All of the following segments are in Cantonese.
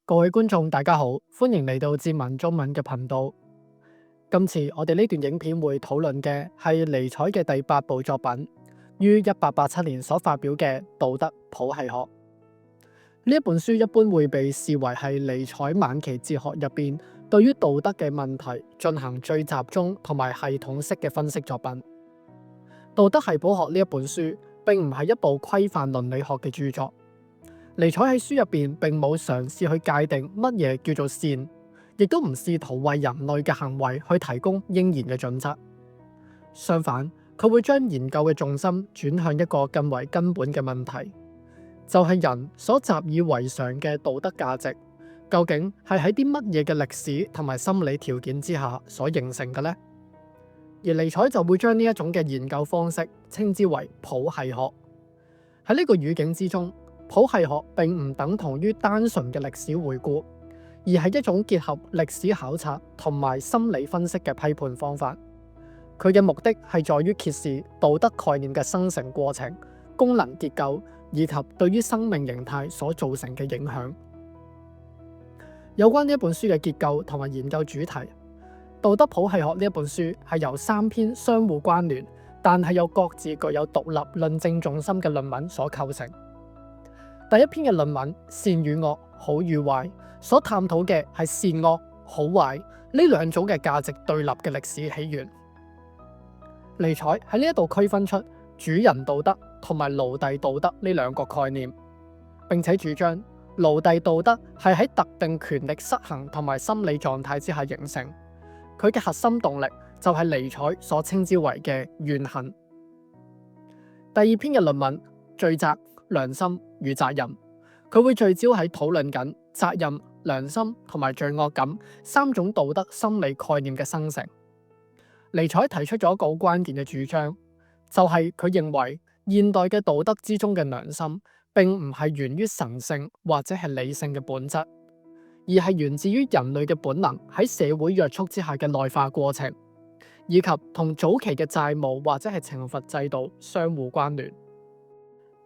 各位觀眾大家好，歡迎嚟到哲文中文嘅頻道。今次我哋呢段影片會討論嘅係尼采嘅第8部作品，於1887年所發表嘅《道德譜系學》。呢一本書一般會被視為係尼采晚期哲學入邊對於道德嘅問題進行最集中同埋系統式嘅分析作品。《道德系譜學》呢一本書並唔係一部規範倫理學嘅著作。尼采喺書入邊並冇嘗試去界定乜嘢叫做善，亦都唔試圖為人類嘅行為去提供應然嘅準則。相反，佢會將研究嘅重心轉向一個更為根本嘅問題，就係人所習以為常嘅道德價值，究竟係喺啲乜嘢嘅歷史同埋心理條件之下所形成嘅呢？而尼采就會將呢一種嘅研究方式稱之為譜系學。喺呢個語境之中，譜系學並唔等同於單純嘅歷史回顧，而係一種結合歷史考察同埋心理分析嘅批判方法。佢嘅目的係在於揭示道德概念嘅生成過程、功能結構以及對於生命形態所造成嘅影響。有關呢一本書嘅結構同埋研究主題，《道德譜系學》呢一本書係由3篇相互關聯，但係又各自具有獨立論證重心嘅論文所構成。第一篇嘅論文善與惡、好與壞，所探討嘅係善惡、好壞呢兩種嘅價值對立嘅歷史起源。尼采喺呢一度區分出主人道德同埋奴隸道德呢兩個概念，並且主張奴隸道德係喺特定權力失衡同埋心理狀態之下形成，佢嘅核心動力就係尼采所稱之為嘅怨恨。第二篇嘅論文罪責、良心與責任，佢會聚焦喺討論緊責任、良心同埋罪惡感3種道德心理概念嘅生成。尼采提出咗一個好關鍵嘅主張，就係佢認為現代嘅道德之中嘅良心並唔係源於神性或者係理性嘅本質，而係源自於人類嘅本能喺社會約束之下嘅內化過程，以及同早期嘅債務或者係懲罰制度相互關聯。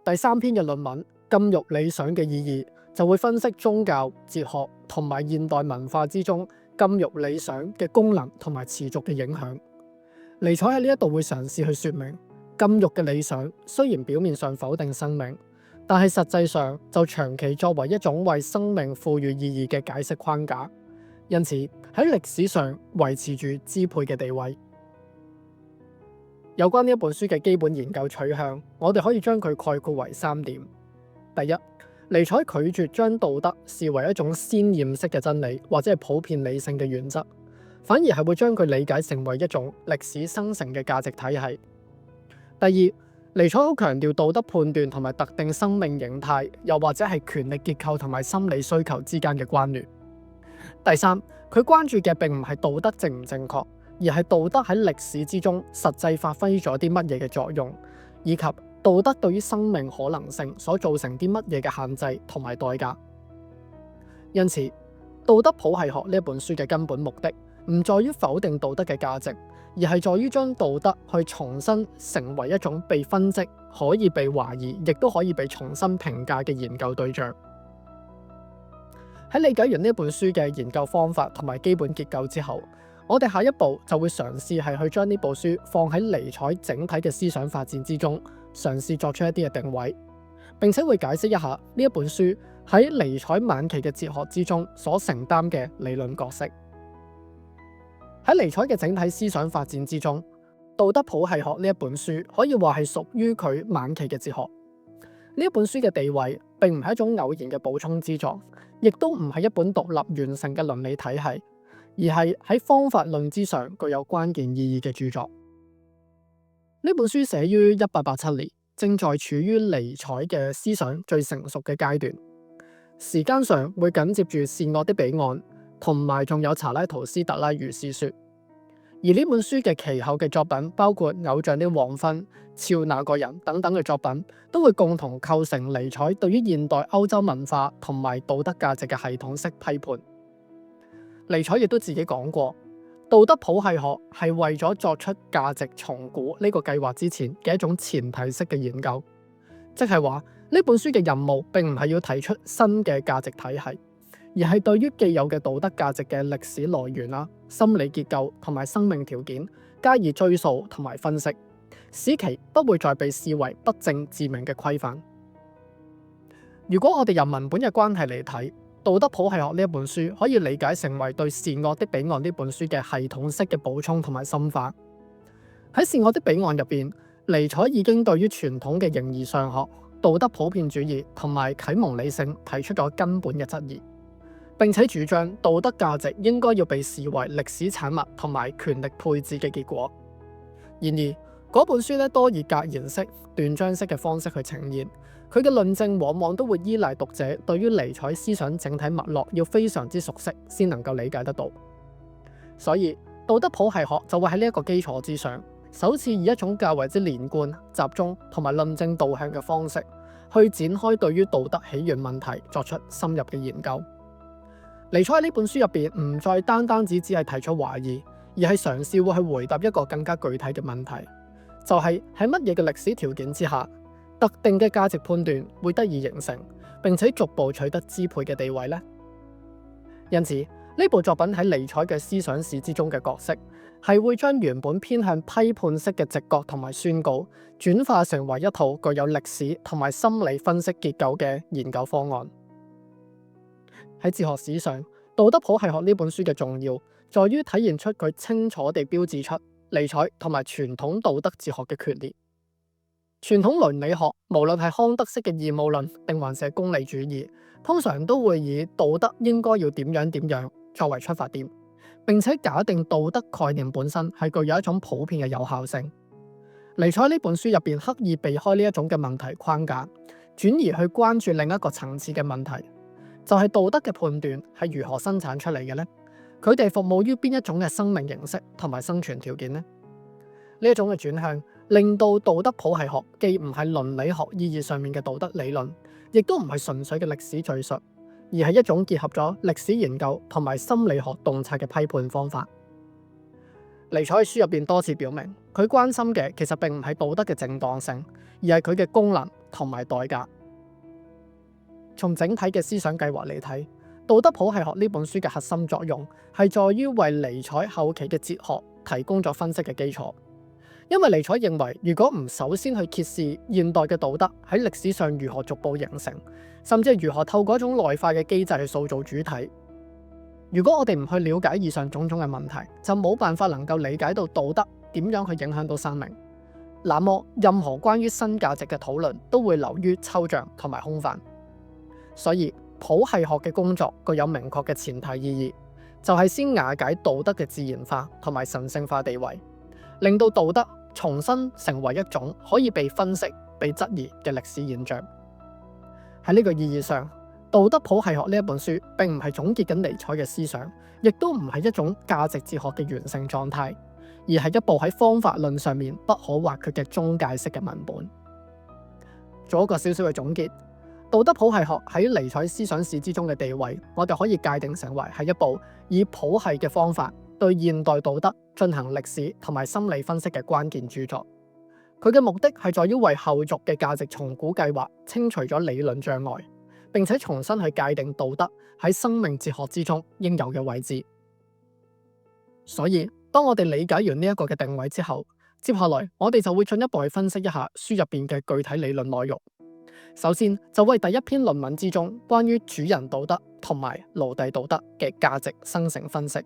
第3篇嘅論文禁欲理想嘅意義，就會分析宗教、哲學同埋現代文化之中禁欲理想嘅功能同埋持續嘅影響。尼采喺呢一度會嘗試去說明禁欲嘅理想雖然表面上否定生命，但係實際上就長期作為一種為生命賦予意義嘅解釋框架，因此喺歷史上維持住支配嘅地位。有關呢一本書嘅基本研究取向，我哋可以將佢概括為3點。第一，尼采拒絕將道德視為一種先驗式嘅真理或者係普遍理性嘅原則，反而係會將佢理解成為一種歷史生成嘅價值體系。第二，尼采好強調道德判斷同埋特定生命形態，又或者係權力結構同埋心理需求之間嘅關聯。第三，佢關注嘅並唔係道德正唔正確，而係道德喺歷史之中實際發揮咗啲乜嘢嘅作用，以及道德對於生命可能性所造成啲乜嘢嘅限制同埋代價。因此，《道德譜系學》呢一本書嘅根本目的唔在於否定道德嘅價值，而係在於將道德去重新成為一種被分析、可以被懷疑，亦都可以被重新評價嘅研究對象。喺理解完呢本書嘅研究方法同埋基本結構之後，我哋下一步就會嘗試係去將呢部書放喺尼采整體嘅思想發展之中，嘗試作出一啲嘅定位，並且會解釋一下呢一本書喺尼采晚期嘅哲學之中所承擔嘅理論角色。喺尼采嘅整體思想發展之中，《道德譜系學》呢一本書可以話係屬於佢晚期嘅哲學。呢一本書嘅地位並唔係一種偶然嘅補充之作，亦都唔係一本獨立完成嘅倫理體系，而係喺方法論之上具有關鍵意義嘅著作。呢本書寫於1887年，正在處於尼采嘅思想最成熟嘅階段，時間上會緊接住善惡的彼岸，同埋仲有查拉圖斯特拉如是說。而呢本書嘅其後嘅作品，包括偶像的黃昏、俏那個人等等嘅作品，都會共同構成尼采對於現代歐洲文化同埋道德價值嘅系統式批判。尼采亦都自己講過，道德譜系學係為咗作出價值重估呢個計劃之前嘅一種前提式嘅研究，即係話呢本書嘅任務並唔係要提出新嘅價值體系，而係對於既有嘅道德價值嘅歷史來源啦、心理結構同埋生命條件加以追溯同埋分析，使其不會再被視為不證自明嘅規範。如果我哋由文本嘅關係嚟睇，《道德譜系學》呢一本書可以理解成為對《善惡的彼岸》呢本書嘅系統式嘅補充同埋深化。喺《善惡的彼岸》入邊，尼采已經對於傳統嘅形而上學、道德普遍主義同埋啟蒙理性提出咗根本嘅質疑，並且主張道德價值應該要被視為歷史產物同埋權力配置嘅結果。然而，嗰本書多以格言式、斷章式嘅方式去呈現，佢嘅論證往往都會依賴讀者對於尼采思想整體脈絡要非常之熟悉，先能夠理解得到。所以，道德譜系學就會喺呢一個基礎之上，首次以一種較為之連貫、集中同埋論證導向嘅方式，去展開對於道德起源問題作出深入嘅研究。尼采喺呢本書入邊唔再單只係提出懷疑，而係嘗試會去回答一個更加具體嘅問題，就係喺乜嘢嘅歷史條件之下，特定嘅價值判斷會得以形成，並且逐步取得支配嘅地位呢？因此，呢部作品喺尼采嘅思想史之中嘅角色，係會將原本偏向批判式嘅直覺同埋宣告，轉化成為一套具有歷史同埋心理分析結構嘅研究方案。喺哲學史上，《道德譜系學》呢本書嘅重要，在於體現出佢清楚地標誌出尼采同埋傳統道德哲學嘅決裂。傳統倫理學無論係康德式嘅義務論定還是功利主義，通常都會以道德應該要點樣作為出發點，並且假定道德概念本身係具有一種普遍嘅有效性。尼采呢本書入邊刻意避開呢一種嘅問題框架，轉而去關注另一個層次嘅問題，就係道德嘅判斷係如何生產出嚟嘅呢？佢哋服務於邊一種嘅生命形式同埋生存條件呢？呢一種嘅轉向，令到道德譜系學既唔係倫理學意義上面嘅道德理論，亦都唔係純粹嘅歷史敘述，而係一種結合咗歷史研究同埋心理學洞察嘅批判方法。尼采喺書入邊多次表明，佢關心嘅其實並唔係道德嘅正當性，而係佢嘅功能同埋代價。從整體嘅思想計劃嚟睇，《道德譜系學》呢本書嘅核心作用係在於為尼采後期嘅哲學提供咗分析嘅基礎。因為尼采認為，如果唔首先去揭示現代嘅道德喺歷史上如何逐步形成，甚至係如何透過一種內化嘅機制去塑造主體，如果我哋唔去了解以上種種嘅問題，就冇辦法能夠理解到道德點樣去影響到生命。那麼，任何關於新價值嘅討論都會流於抽象同埋空泛。所以，譜系學嘅工作具有明確嘅前提意義，就係先瓦解道德嘅自然化同埋神聖化地位，令到道德重新成為一種可以被分析、被質疑嘅歷史現象。喺呢個意義上，《道德譜系學》呢一本書並唔係總結緊尼采嘅思想，亦都唔係一種價值哲學嘅完成狀態，而係一部喺方法論上面不可或缺嘅中介式嘅文本。做一個小小嘅總結，《道德譜系學》喺尼采思想史之中嘅地位，我哋可以界定成為係一部以譜系嘅方法對現代道德進行歷史同埋心理分析嘅關鍵著作。佢嘅目的係在於為後續嘅價值重估計劃清除咗理論障礙，並且重新去界定道德喺生命哲學之中應有嘅位置。所以，當我哋理解完呢一個嘅定位之後，接下來我哋就會進一步去分析一下書入邊嘅具體理論內容。首先，就為第一篇論文之中關於主人道德同埋奴隸道德嘅價值生成分析。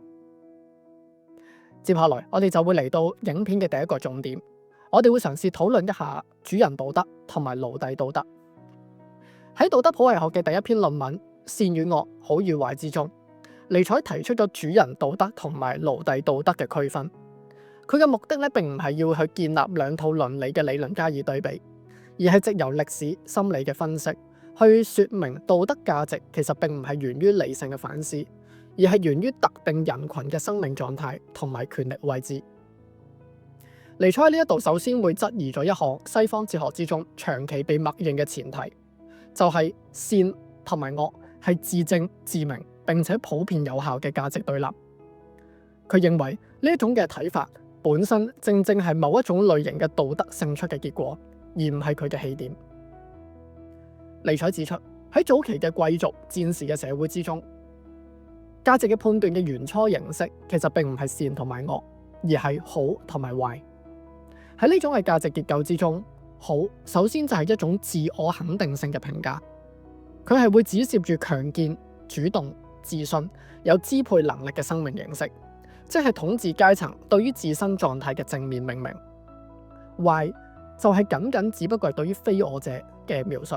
接下來，我哋就會嚟到影片嘅第一個重點，我哋會嘗試討論一下主人道德同埋奴隸道德。喺道德譜系學嘅第一篇論文《善與惡、好與壞》之中，尼采提出咗主人道德同埋奴隸道德嘅區分。佢嘅目的並唔係要去建立兩套倫理嘅理論加以對比，而係藉由歷史心理嘅分析去說明道德價值其實並唔係源於理性嘅反思，而係源於特定人群嘅生命狀態同埋權力位置。尼采喺呢一度首先會質疑咗一項西方哲學之中長期被默認嘅前提，就係善同埋惡係自證自明並且普遍有效嘅價值對立。佢認為呢一種嘅睇法本身正係某一種類型嘅道德勝出嘅結果，而唔係佢嘅起點。尼采指出，喺早期嘅貴族戰士嘅社會之中，價值嘅判斷嘅原初形式其實並唔係善同埋惡，而係好同埋壞。喺呢種嘅價值結構之中，好首先就係一種自我肯定性嘅評價，佢係會指涉住強健、主動、自信、有支配能力嘅生命形式，即係統治階層對於自身狀態嘅正面命名。壞就係僅只不過係對於非我者嘅描述，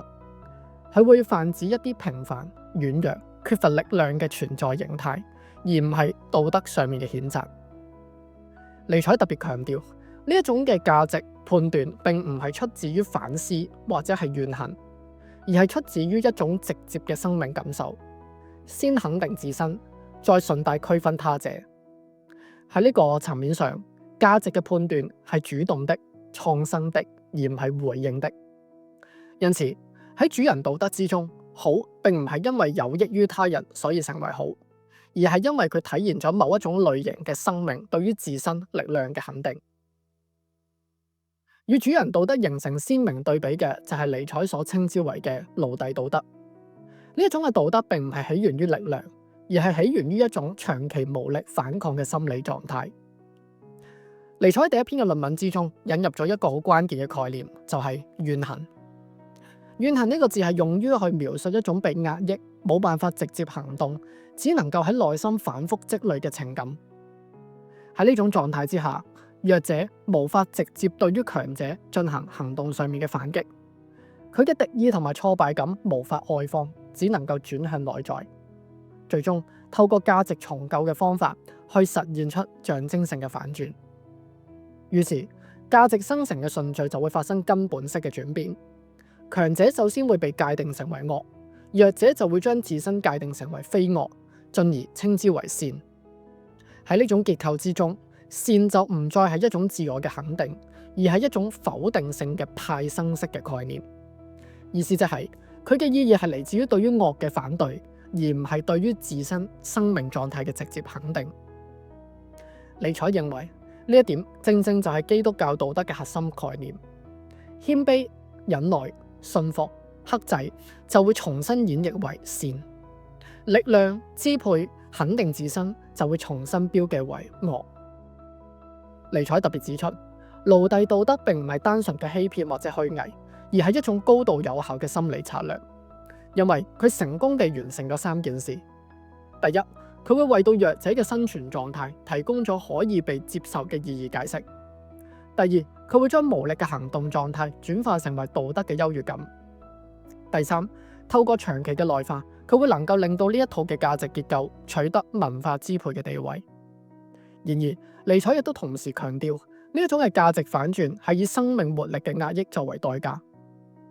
佢會泛指一啲平凡、軟弱、缺乏力量嘅存在形態，而唔係道德上面嘅譴責。尼采特別強調呢一種嘅價值判斷並唔係出自於反思或者係怨恨，而係出自於一種直接嘅生命感受，先肯定自身，再順帶區分他者。喺呢個層面上，價值嘅判斷係主動的、創新的，而唔係回應的。因此喺主人道德之中，好並唔係因為有益於他人所以成為好，而係因為佢體現咗某一種類型嘅生命對於自身力量嘅肯定。與主人道德形成鮮明對比嘅就係尼采所稱之為嘅奴隸道德。呢一種嘅道德並唔係起源於力量，而係起源於一種長期無力反抗嘅心理狀態。尼采喺第一篇嘅論文之中引入咗一個好關鍵嘅概念，就係怨恨。怨恨呢個字係用於去描述一種被壓抑、冇辦法直接行動，只能夠喺內心反覆積累嘅情感。喺呢種狀態之下，弱者無法直接對於強者進行行動上面嘅反擊，佢嘅敵意同埋挫敗感無法外放，只能夠轉向內在，最終透過價值重構嘅方法去實現出象徵性嘅反轉。於是價值生成嘅順序就會發生根本式嘅轉變，強者首先會被界定成為惡，弱者就會將自身界定成為非惡，進而稱之為善。喺呢種結構之中，善就唔再係一種自我嘅肯定，而係一種否定性嘅派生式嘅概念。意思就係佢嘅意義係嚟自於對於惡嘅反對，而唔係對於自身生命狀態嘅直接肯定。尼采認為呢一點正正就係基督教道德嘅核心概念。謙卑、忍耐、信服、克制就會重新演繹為善；力量、支配、肯定自身就會重新標記為惡。尼采特別指出，奴隸道德並唔係單純嘅欺騙或者虛偽，而係一種高度有效嘅心理策略，因為佢成功地完成咗三件事。第一，佢會為到弱者嘅生存狀態提供咗可以被接受嘅意義解釋。第二，佢會將無力嘅行動狀態轉化成為道德嘅優越感。第三，透過長期嘅內化，佢會能夠令到呢一套嘅價值結構取得文化支配嘅地位。然而，尼采亦都同時強調，呢一種嘅價值反轉係以生命活力嘅壓抑作為代價。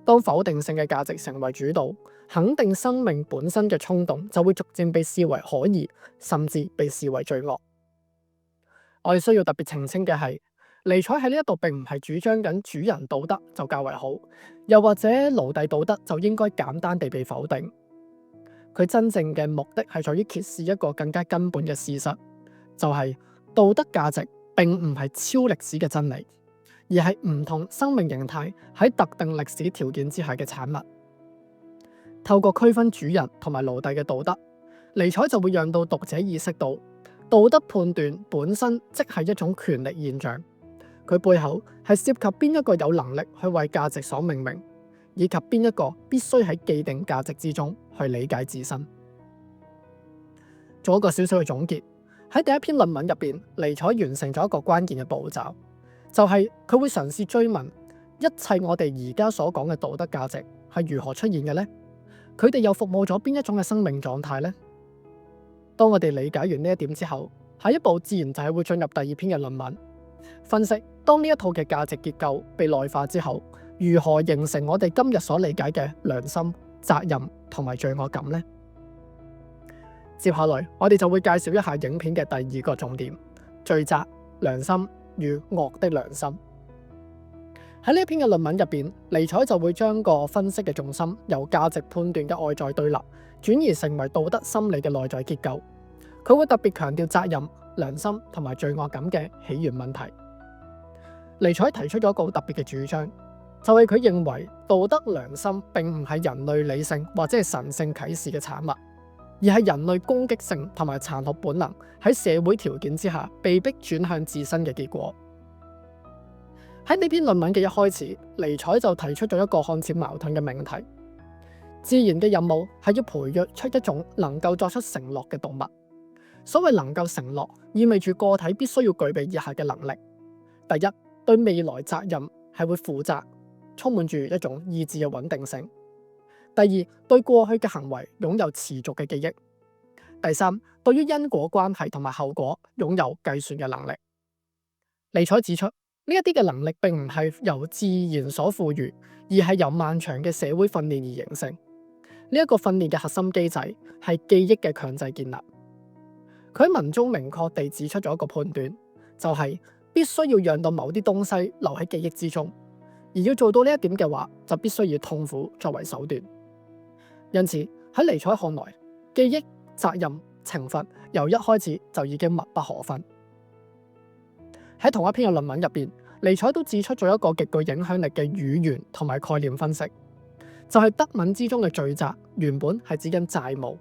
當否定性嘅價值成為主導，肯定生命本身嘅衝動就會逐漸被視為可疑，甚至被視為罪惡。我哋需要特別澄清嘅係，尼采喺呢一度並唔係主張緊主人道德就較為好，又或者奴隸道德就應該簡單地被否定。佢真正嘅目的係在於揭示一個更加根本嘅事實，就係道德價值並唔係超歷史嘅真理，而係唔同生命形態喺特定歷史條件之下嘅產物。透過區分主人同埋奴隸嘅道德，尼采就會讓到讀者意識到，道德判斷本身即係一種權力現象，佢背後係涉及邊一個有能力去為價值所命名，以及邊一個必須喺既定價值之中去理解自身。做一個少少嘅總結，喺第一篇論文入邊，尼采完成咗一個關鍵嘅步驟，就係佢會嘗試追問一切我哋而家所講嘅道德價值係如何出現嘅呢？佢哋又服務咗邊一種嘅生命狀態呢？當我哋理解完呢一點之後，下一步自然就係會進入第二篇嘅論文，分析當呢一套嘅價值結構被內化之後，如何形成我哋今日所理解嘅良心、責任同埋罪惡感呢？接下來我哋就會介紹一下影片嘅第二個重點：罪責、良心與惡的良心。喺呢一篇嘅論文入邊，尼采就會將個分析嘅重心由價值判斷嘅外在對立，轉移成為道德心理嘅內在結構。佢會特別強調責任、良心同埋罪惡感嘅起源問題。尼采提出咗一個好特別嘅主張，就係佢認為道德良心並唔係人類理性或者係神聖啟示嘅產物，而係人類攻擊性同埋殘酷本能喺社會條件之下被迫轉向自身嘅結果。喺呢篇論文嘅一開始，尼采就提出咗一個看似矛盾嘅命題：自然嘅任務係要培育出一種能夠作出承諾嘅動物。所謂能夠承諾，意味住個體必須要具備以下嘅能力：第一，對未來責任係會負責，充滿住一種意志嘅穩定性；第二，對過去嘅行為擁有持續嘅記憶；第三，對於因果關係同埋後果擁有計算嘅能力。尼采指出，呢一啲嘅能力並唔係由自然所賦予，而係由漫長嘅社會訓練而形成。呢一個訓練嘅核心機制係記憶嘅強制建立。佢喺文中明確地指出咗一個判斷，就係必須要讓到某啲東西留喺記憶之中，而要做到呢一點嘅話，就必須以痛苦作為手段。因此喺尼采看來，記憶、責任、懲罰由一開始就已經密不可分。喺同一篇嘅論文入邊，尼采都指出咗一個極具影響力嘅語言同埋概念分析，就係德文之中嘅罪責原本係指緊債務。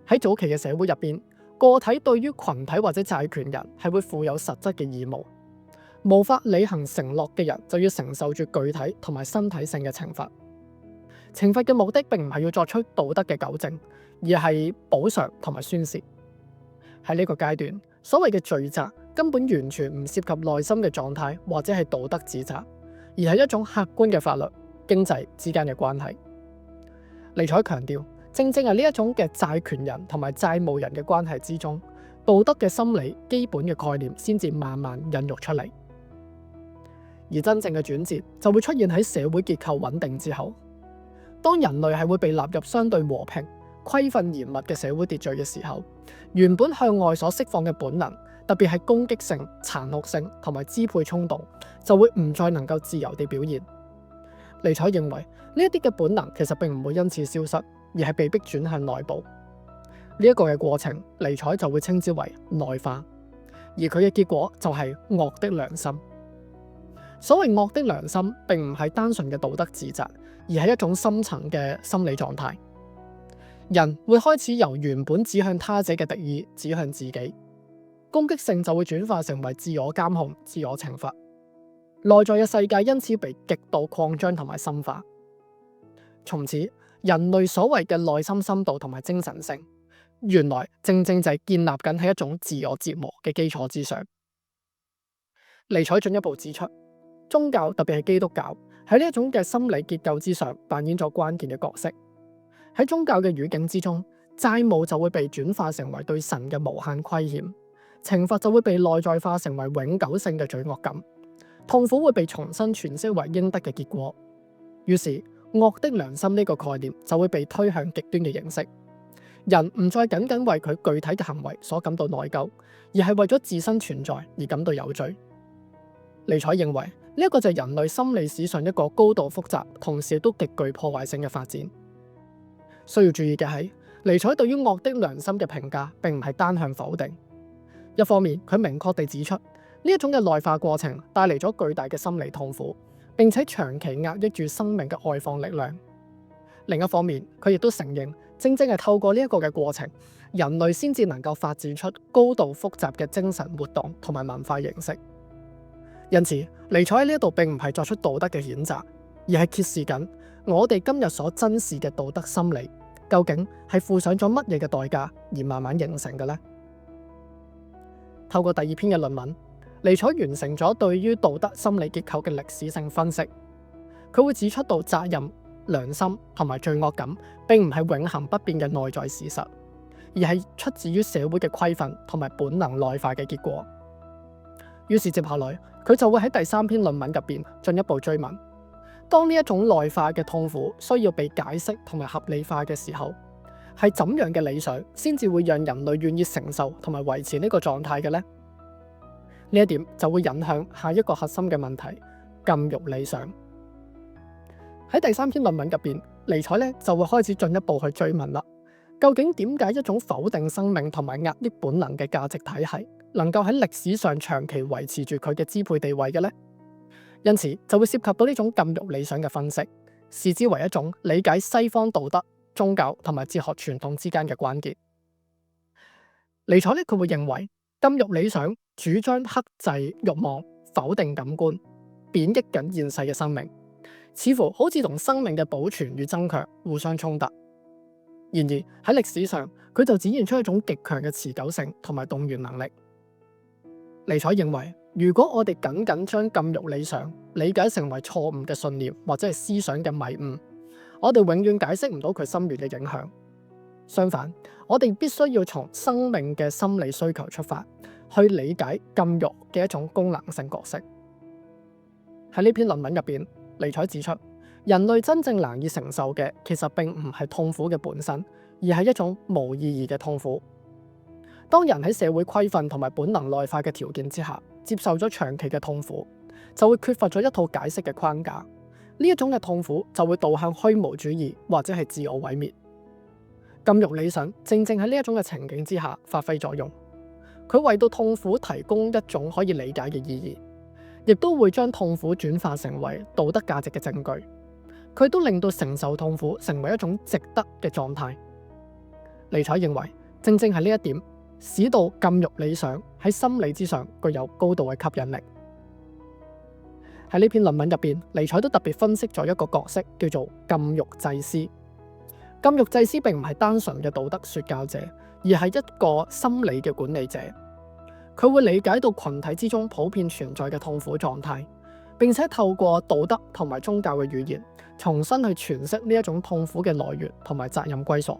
喺早期嘅社會入邊，個體對於群體或者債權人係會負有實質嘅義務，無法履行承諾嘅人就要承受住具體同埋身體性嘅懲罰。懲罰嘅目的並唔係要作出道德嘅糾正，而係補償同埋宣洩。喺呢個階段，所謂嘅罪責根本完全唔涉及內心嘅狀態或者係道德指責，而係一種客觀嘅法律、經濟之間嘅關係。尼采強調，正正係呢一種嘅債權人同埋債務人嘅關係之中，道德嘅心理基本嘅概念先至慢慢孕育出嚟。而真正嘅轉折就會出現喺社會結構穩定之後，當人類係會被納入相對和平、規範嚴密嘅社會秩序嘅時候，原本向外所釋放嘅本能，特別係攻擊性、殘酷性同埋支配衝動，就會唔再能夠自由地表現。尼采認為呢一啲嘅本能其實並唔會因此消失，而係被迫轉向內部。呢一個嘅過程，尼采就會稱之為內化，而佢嘅結果就係惡的良心。所謂惡的良心，並唔係單純嘅道德指責，而係一種深層嘅心理狀態。人會開始由原本指向他者嘅敵意指向自己，攻擊性就會轉化成為自我監控、自我懲罰。內在嘅世界因此被極度擴張同埋深化。從此，人類所謂嘅內心深度同埋精神性，原來正正就係建立緊喺一種自我折磨嘅基礎之上。尼采進一步指出，宗教特別係基督教喺呢一種嘅心理結構之上扮演咗關鍵嘅角色。喺宗教嘅語境之中，債務就會被轉化成為對神嘅無限虧欠，懲罰就會被內在化成為永久性嘅罪惡感，痛苦會被重新詮釋為應得嘅結果。於是惡的良心呢個概念就會被推向極端嘅形式，人唔再僅僅為佢具體嘅行為所感到內疚，而係為咗自身存在而感到有罪。尼采認為呢一個就係人類心理史上一個高度複雜，同時亦都極具破壞性嘅發展。需要注意嘅係，尼采對於惡的良心嘅評價並唔係單向否定。一方面，佢明確地指出呢一種嘅內化過程帶嚟咗巨大嘅心理痛苦，並且長期壓抑住生命嘅外放力量。另一方面，佢亦都承認，正正係透過呢一個嘅過程，人類先至能夠發展出高度複雜嘅精神活動同埋文化形式。因此，尼采喺呢一度並唔係作出道德嘅譴責，而係揭示緊我哋今日所珍視嘅道德心理，究竟係付上咗乜嘢嘅代價而慢慢形成嘅呢？透過第二篇嘅論文，尼采完成咗對於道德心理結構嘅歷史性分析。佢會指出到責任、良心同埋罪惡感並唔係永恆不變嘅內在事實，而係出自於社會嘅規範同埋本能內化嘅結果。於是接下來，佢就會喺第三篇論文入邊進一步追問：當呢一種內化嘅痛苦需要被解釋同埋合理化嘅時候，係怎樣嘅理想先至會讓人類願意承受同埋維持呢個狀態嘅呢？呢一點就會引向下一個核心嘅問題：禁欲理想。喺第三篇論文入邊，尼采就會開始進一步去追問啦。究竟點解一種否定生命同埋壓抑本能嘅價值體系，能夠喺歷史上長期維持住佢嘅支配地位嘅呢？因此就會涉及到呢種禁欲理想嘅分析，視之為一種理解西方道德宗教同埋哲學傳統之間嘅關鍵。尼采咧，佢會認為禁欲理想主張克制慾望，否定感官，貶抑緊現世嘅生命，似乎好似同生命嘅保存與增強互相衝突。然而喺歷史上，佢就展現出一種極強嘅持久性同埋動員能力。尼采認為，如果我哋僅僅將禁欲理想理解成為錯誤嘅信念或者係思想嘅迷誤，我哋永遠解釋唔到佢深遠嘅影響。相反，我哋必須要從生命嘅心理需求出發，去理解禁欲嘅一種功能性角色。喺呢篇論文入邊，尼采指出，人類真正難以承受嘅，其實並唔係痛苦嘅本身，而係一種無意義嘅痛苦。當人喺社會規訓同埋本能內化嘅條件之下，接受咗長期嘅痛苦，就會缺乏咗一套解釋嘅框架。呢一種嘅痛苦就會導向虛無主義或者係自我毀滅。禁欲理想正正喺呢一種嘅情景之下發揮作用，佢為到痛苦提供一種可以理解嘅意義，亦都會將痛苦轉化成為道德價值嘅證據。佢都令到承受痛苦成為一種值得嘅狀態。尼采認為，正正係呢一點，使到禁欲理想喺心理之上具有高度嘅吸引力。喺呢篇論文入邊，尼采都特別分析咗一個角色，叫做禁欲祭司。禁欲祭司並唔係單純嘅道德說教者，而係一個心理嘅管理者。佢會理解到群體之中普遍存在嘅痛苦狀態，並且透過道德同埋宗教嘅語言，重新去詮釋呢一種痛苦嘅來源同埋責任歸屬。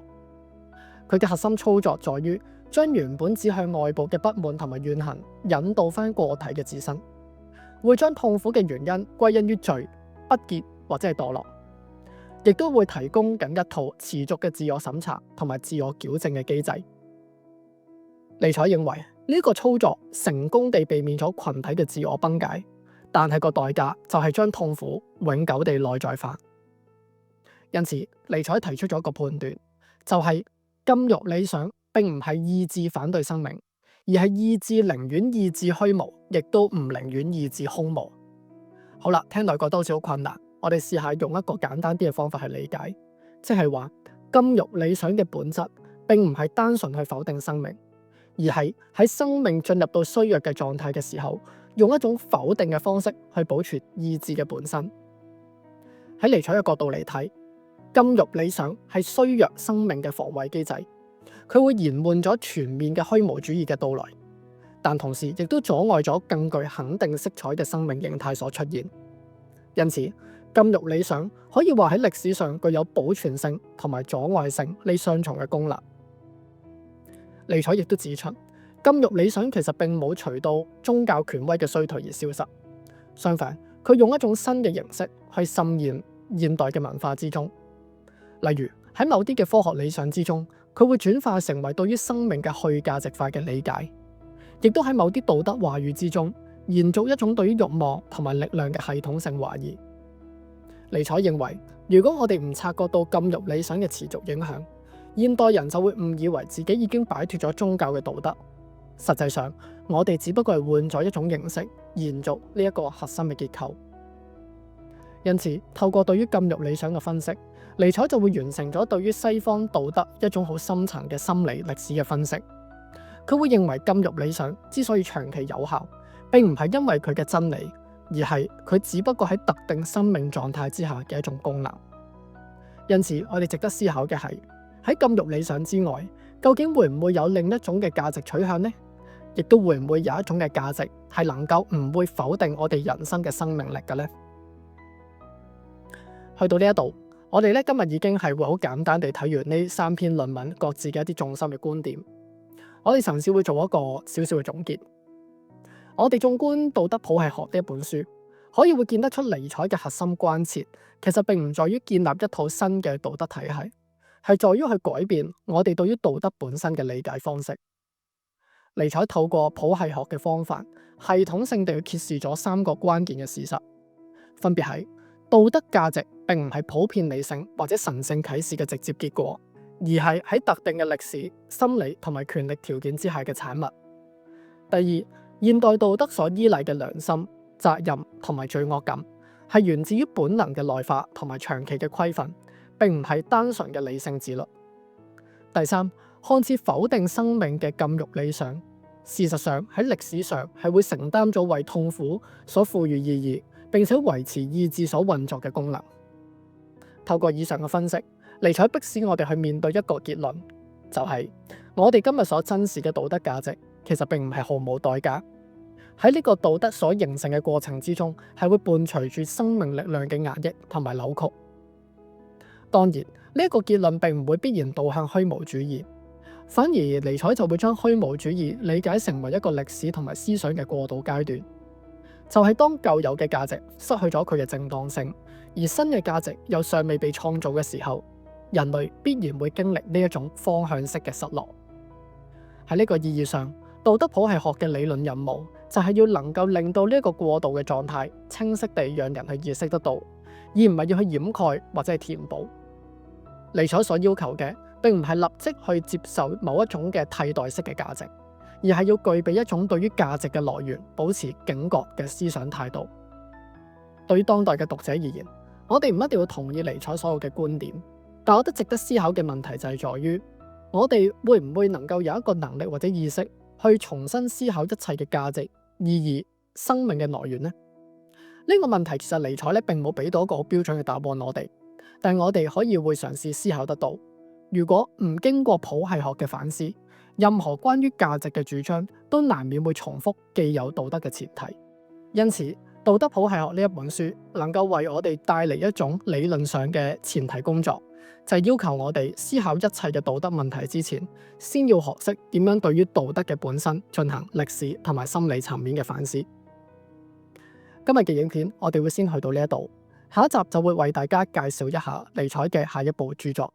佢嘅核心操作在於將原本指向外部嘅不滿同埋怨恨引導翻個體嘅自身，會將痛苦嘅原因歸因於罪、不潔或者係墮落，亦都會提供緊一套持續嘅自我審查同埋自我矯正嘅機制。尼采認為呢個操作成功地避免咗群體嘅自我崩解，但係個代價就係將痛苦永久地內在化。因此，尼采提出咗一個判斷，就係禁欲理想並唔係意志反對生命，而係意志寧願意志虛無，亦都唔寧願意志空無。好啦，聽落覺得好似好困難，我哋試下用一個簡單啲嘅方法去理解，即係話禁欲理想嘅本質並唔係單純去否定生命，而係喺生命進入到衰弱嘅狀態嘅時候，用一種否定嘅方式去保存意志嘅本身。喺尼采嘅角度嚟睇，禁欲理想係衰弱生命嘅防衛機制，佢會延緩咗全面嘅虛無主義嘅到來，但同時亦都阻礙咗更具肯定色彩嘅生命形態所出現。因此，禁欲理想可以話喺歷史上具有保存性同埋阻礙性呢雙重嘅功能。尼采亦都指出，禁欲理想其實並冇隨到宗教權威嘅衰退而消失，相反，佢用一種新嘅形式去滲現現代嘅文化之中。例如喺某啲嘅科學理想之中，佢會轉化成為對於生命嘅去價值化嘅理解，亦都喺某啲道德話語之中延續一種對於慾望同埋力量嘅系統性懷疑。尼采認為，如果我哋唔察覺到禁欲理想嘅持續影響，現代人就會誤以為自己已經擺脫咗宗教嘅道德。實際上，我哋只不過係換咗一種形式，延續呢一個核心嘅結構。因此，透過對於禁欲理想嘅分析，尼采就會完成咗對於西方道德一種好深層嘅心理歷史嘅分析。佢會認為禁欲理想之所以長期有效，並唔係因為佢嘅真理，而係佢只不過喺特定生命狀態之下嘅一種功能。因此，我哋值得思考嘅係，喺禁欲理想之外，究竟會唔會有另一種嘅價值取向呢？亦都會唔會有一種嘅價值係能夠唔會否定我哋人生嘅生命力嘅呢？去到呢一度，我哋今日已經係會好簡單地睇完呢3篇論文各自嘅一啲重心嘅觀點。我哋嘗試會做一個少少嘅總結。我哋縱觀《道德譜系學》呢一本書，可以會見得出尼采嘅核心關切，其實並唔在於建立一套新嘅道德體系，係在於去改變我哋對於道德本身嘅理解方式。尼采透過譜系學嘅方法，系統性地去揭示咗3個關鍵嘅事實，分別係道德價值並唔係普遍理性或者神聖啟示嘅直接結果，而係喺特定嘅歷史、心理同埋權力條件之下嘅產物。第二，現代道德所依賴嘅良心、責任同埋罪惡感，係源自於本能嘅內化同埋長期嘅規訓，並唔係單純嘅理性自律。第三，看似否定生命嘅禁欲理想，事實上喺歷史上係會承擔咗為痛苦所賦予意義，並且維持意志所運作嘅功能。透過以上嘅分析，尼采迫使我哋去面對一個結論，就係我哋今日所珍視嘅道德價值，其實並唔係毫無代價。喺呢個道德所形成嘅過程之中，係會伴隨住生命力量嘅壓抑同埋扭曲。當然，呢一個結論並唔會必然導向虛無主義，反而尼采就會將虛無主義理解成為一個歷史同埋思想嘅過渡階段。就係當舊有嘅價值失去咗佢嘅正當性，而新嘅價值又尚未被創造嘅時候，人類必然會經歷呢一種方向式嘅失落。喺呢個意義上，道德譜系學嘅理論任務就係要能夠令到呢一個過渡嘅狀態清晰地讓人去意識得到，而唔係要去掩蓋或者係填補。尼采所要求嘅並唔係立即去接受某一種嘅替代式嘅價值，而係要具備一種對於價值嘅來源保持警覺嘅思想態度。對於當代嘅讀者而言，我哋唔一定要同意尼采所有嘅觀點，但我覺得值得思考嘅問題就係在於，我哋會唔會能夠有一個能力或者意識去重新思考一切嘅價值、意義、生命嘅來源呢？呢個問題其實尼采並冇俾到一個好標準嘅答案我哋，但我哋可以會嘗試思考得到。如果唔經過譜系學嘅反思，任何關於價值嘅主張都難免會重複既有道德嘅前提。因此，道德譜系學呢一本書能夠為我哋帶嚟一種理論上嘅前提工作，就係要求我哋思考一切嘅道德問題之前，先要學識點樣對於道德嘅本身進行歷史同埋心理層面嘅反思。今日嘅影片我哋會先去到呢一度，下一集就會為大家介紹一下尼采嘅下一部著作。